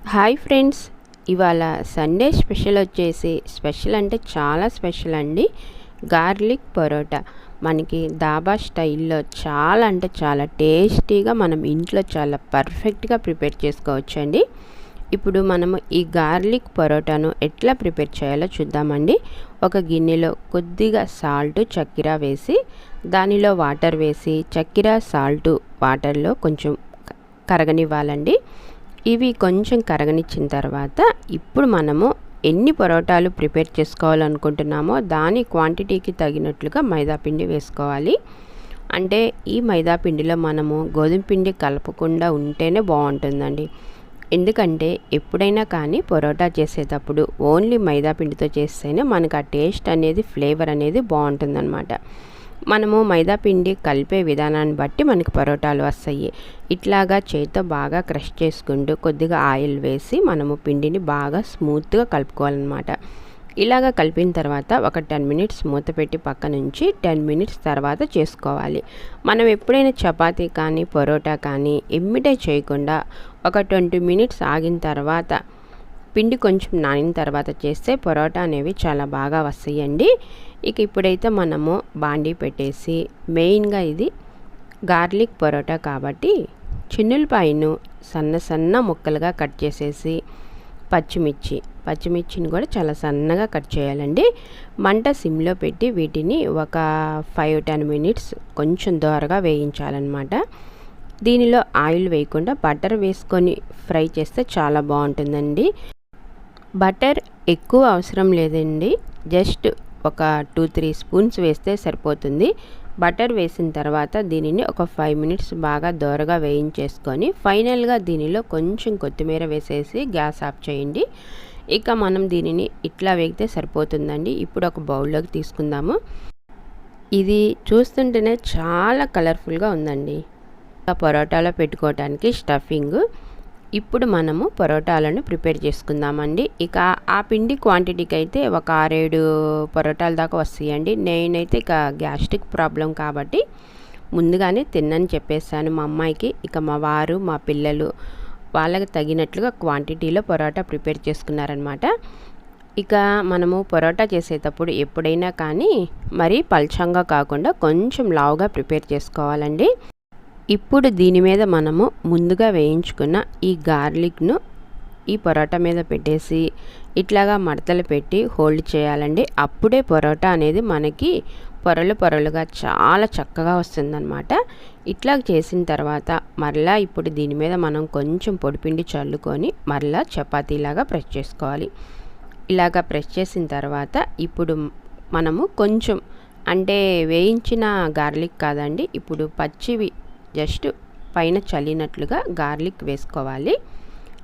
Hi friends, ఇవాళ Sunday special వచ్చేసి special అంటే చాలా స్పెషల్ అండి. గార్లిక్ పరోటా మనకి దాబా స్టైల్లో చాలా అంటే చాలా టేస్టీగా మనం ఇంట్లో చాలా పర్ఫెక్ట్గా ప్రిపేర్ చేసుకోవచ్చండి. ఇప్పుడు మనము ఈ గార్లిక్ పరోటాను ఎట్లా ప్రిపేర్ చేయాలో చూద్దామండి. ఒక గిన్నెలో కొద్దిగా సాల్ట్ చక్కెర వేసి దానిలో వాటర్ వేసి చక్కెర సాల్ట్ వాటర్లో కొంచెం కరగనివ్వాలండి. ఇవి కొంచెం కరగనిచ్చిన తర్వాత ఇప్పుడు మనము ఎన్ని పరోటాలు ప్రిపేర్ చేసుకోవాలనుకుంటున్నామో దాని క్వాంటిటీకి తగినట్లుగా మైదాపిండి వేసుకోవాలి. అంటే ఈ మైదాపిండిలో మనము గోధుమ పిండి కలపకుండా ఉంటేనే బాగుంటుందండి. ఎందుకంటే ఎప్పుడైనా కానీ పరోటా చేసేటప్పుడు ఓన్లీ మైదాపిండితో చేస్తేనే మనకు ఆ టేస్ట్ అనేది ఫ్లేవర్ అనేది బాగుంటుందన్నమాట. మనము మైదాపిండి కలిపే విధానాన్ని బట్టి మనకి పరోటాలు వస్తాయి. ఇట్లాగా చేతితో బాగా క్రష్ చేసుకుంటూ కొద్దిగా ఆయిల్ వేసి మనము పిండిని బాగా స్మూత్గా కలుపుకోవాలన్నమాట. ఇలాగ కలిపిన తర్వాత ఒక 10 మినిట్స్ మూత పెట్టి పక్క నుంచి 10 మినిట్స్ తర్వాత చేసుకోవాలి. మనం ఎప్పుడైనా చపాతీ కానీ పరోటా కానీ ఎమ్మిటే చేయకుండా ఒక 20 మినిట్స్ ఆగిన తర్వాత పిండి కొంచెం నానిన తర్వాత చేస్తే పరోటా అనేవి చాలా బాగా వస్తాయండి. ఇక ఇప్పుడైతే మనము బాండీ పెట్టేసి మెయిన్గా ఇది గార్లిక్ పరోటా కాబట్టి చిన్నులపాయను సన్న సన్న ముక్కలుగా కట్ చేసేసి పచ్చిమిర్చిని కూడా చాలా సన్నగా కట్ చేయాలండి. మంట సిమ్లో పెట్టి వీటిని ఒక 5-10 మినిట్స్ కొంచెం దోరగా వేయించాలన్నమాట. దీనిలో ఆయిల్ వేయకుండా బటర్ వేసుకొని ఫ్రై చేస్తే చాలా బాగుంటుందండి. బటర్ ఎక్కువ అవసరం లేదండి, జస్ట్ ఒక 2-3 స్పూన్స్ వేస్తే సరిపోతుంది. బటర్ వేసిన తర్వాత దీనిని ఒక 5 మినిట్స్ బాగా దోరగా వేయించేసుకొని ఫైనల్గా దీనిలో కొంచెం కొత్తిమీర వేసేసి గ్యాస్ ఆఫ్ చేయండి. ఇక మనం దీనిని ఇట్లా వేగితే సరిపోతుందండి. ఇప్పుడు ఒక బౌల్లోకి తీసుకుందాము. ఇది చూస్తుంటేనే చాలా కలర్ఫుల్గా ఉందండి. పరోటాలో పెట్టుకోవడానికి స్టఫింగ్. ఇప్పుడు మనము పరోటాలను ప్రిపేర్ చేసుకుందామండి. ఇక ఆ పిండి క్వాంటిటీకి అయితే ఒక 6-7 పరోటాల దాకా వస్తాయండి. నేనైతే ఇక గ్యాస్ట్రిక్ ప్రాబ్లం కాబట్టి ముందుగానే తిన్నని చెప్పేసాను మా అమ్మాయికి. ఇక మా వారు మా పిల్లలు వాళ్ళకి తగినట్లుగా క్వాంటిటీలో పరోటా ప్రిపేర్ చేసుకున్నారనమాట. ఇక మనము పరోటా చేసేటప్పుడు ఎప్పుడైనా కానీ మరీ పల్చంగా కాకుండా కొంచెం లావుగా ప్రిపేర్ చేసుకోవాలండి. ఇప్పుడు దీని మీద మనము ముందుగా వేయించుకున్న ఈ గార్లిక్ను ఈ పరోటా మీద పెట్టేసి ఇట్లాగా మడతలు పెట్టి హోల్డ్ చేయాలండి. అప్పుడే పరోటా అనేది మనకి పొరలుగా చాలా చక్కగా వస్తుందన్నమాట. ఇట్లా చేసిన తర్వాత మరలా ఇప్పుడు దీని మీద మనం కొంచెం పొడిపిండి చల్లుకొని మరలా చపాతీలాగా ప్రెస్ చేసుకోవాలి. ఇలాగా ప్రెస్ చేసిన తర్వాత ఇప్పుడు మనము కొంచెం అంటే వేయించిన గార్లిక్ కాదండి, ఇప్పుడు పచ్చివి జస్ట్ పైన చల్లినట్లుగా గార్లిక్ వేసుకోవాలి.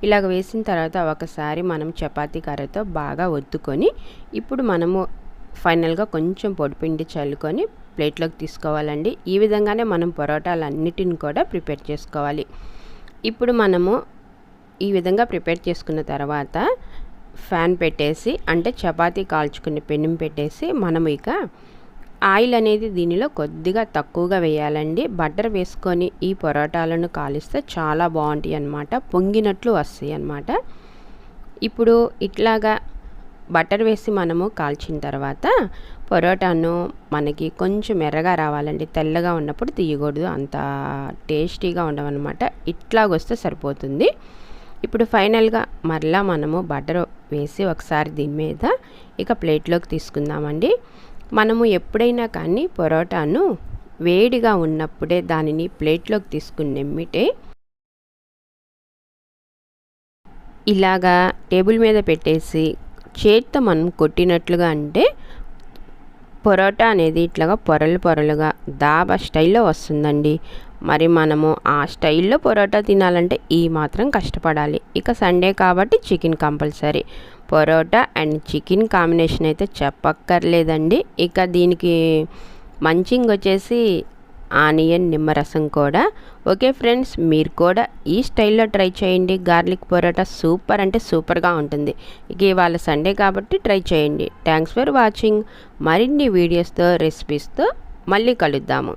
ఇలాగ వేసిన తర్వాత ఒకసారి మనం చపాతీ కర్రతో బాగా ఒత్తుకొని ఇప్పుడు మనము ఫైనల్గా కొంచెం పొడిపిండి చల్లుకొని ప్లేట్లోకి తీసుకోవాలండి. ఈ విధంగానే మనం పరోటాలన్నిటిని కూడా ప్రిపేర్ చేసుకోవాలి. ఇప్పుడు మనము ఈ విధంగా ప్రిపేర్ చేసుకున్న తర్వాత ఫ్యాన్ పెట్టేసి అంటే చపాతీ కాల్చుకునే పెనం పెట్టేసి మనము ఇక ఆయిల్ అనేది దీనిలో కొద్దిగా తక్కువగా వేయాలండి. బటర్ వేసుకొని ఈ పరోటాలను కాలిస్తే చాలా బాగుంటాయి అన్నమాట, పొంగినట్లు వస్తాయి అన్నమాట. ఇప్పుడు ఇట్లాగా బటర్ వేసి మనము కాల్చిన తర్వాత పరోటాను మనకి కొంచెం ఎర్రగా రావాలండి, తెల్లగా ఉన్నప్పుడు తీయకూడదు, అంత టేస్టీగా ఉండవన్నమాట. ఇట్లాగొస్తే సరిపోతుంది. ఇప్పుడు ఫైనల్గా మరలా మనము బటర్ వేసి ఒకసారి దీని మీద ఇక ప్లేట్లోకి తీసుకుందామండి. మనము ఎప్పుడైనా కానీ పరోటాను వేడిగా ఉన్నప్పుడే దానిని ప్లేట్లోకి తీసుకుని నెమ్మిటే ఇలాగా టేబుల్ మీద పెట్టేసి చేత్తో మనం కొట్టినట్లుగా అంటే పరోటా అనేది ఇట్లాగా పొరలుగా దాబా స్టైల్లో వస్తుందండి. మరి మనము ఆ స్టైల్లో పరోటా తినాలంటే ఈ మాత్రం కష్టపడాలి. ఇక సండే కాబట్టి chicken compulsory. Parotta and chicken combination అయితే చెప్పక్కర్లేదండి. ఇక దీనికి మంచింగ్ వచ్చేసి ఆనియన్ నిమ్మరసం కూడా. ఓకే ఫ్రెండ్స్, మీరు కూడా ఈ స్టైల్లో ట్రై చేయండి. గార్లిక్ పరోటా సూపర్ అంటే సూపర్గా ఉంటుంది. ఇక ఇవాళ సండే కాబట్టి ట్రై చేయండి. Thanks for watching. మరిన్ని వీడియోస్తో రెసిపీస్తో మళ్ళీ కలుద్దాము.